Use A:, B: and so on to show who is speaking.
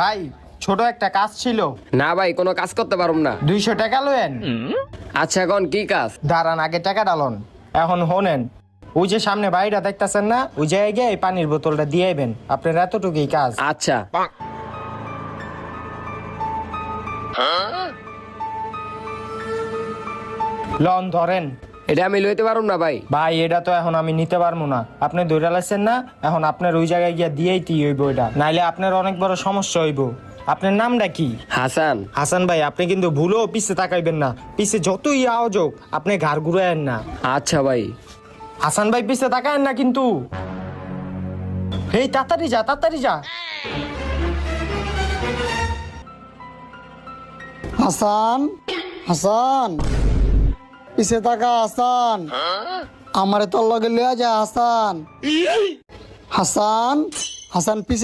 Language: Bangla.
A: ভাই ছোট একটা কাজ ছিল।
B: না ভাই, কোনো কাজ করতে পারুম না।
A: 200 টাকা লয়েন।
B: আচ্ছা, এখন কি কাজ?
A: দাঁড়ান, আগে টাকা ডালন। এখন হোনেন, ওই যে সামনে বাড়িটা দেখতেছেন না, ওই জায়গায় এই পানির বোতলটা দিয়ে আইবেন। আপনার এতটুকুই কাজ।
B: আচ্ছা।
A: লন ধরেন।
B: এটা আমি লইতে পারুম না ভাই।
A: ভাই এটা তো এখন আমি নিতে পারবো না, আপনি ধরে লাইছেন না, এখন আপনার ওই জায়গায় গিয়ে দিয়েই হইব এটা, নাইলে আপনার অনেক বড় সমস্যা হইব। আপনার নামটা কি?
B: হাসান।
A: হাসান ভাই, আপনি কিন্তু ভুলেও পিছে তাকাইবেন না, পিছে যতই আওয়াজ হোক আপনি ঘাড় ঘুরায়েন না।
B: আচ্ছা ভাই।
A: হাসান ভাই পিছে তাকায়েন না কিন্তু। এই তাড়াতাড়ি যা, তাড়াতাড়ি যা।
C: হাসান, হাসান, পিছে তাকা হাসান, আমারে তোর লগে লিয়া যা হাসান। হাসান, হাসান পিছে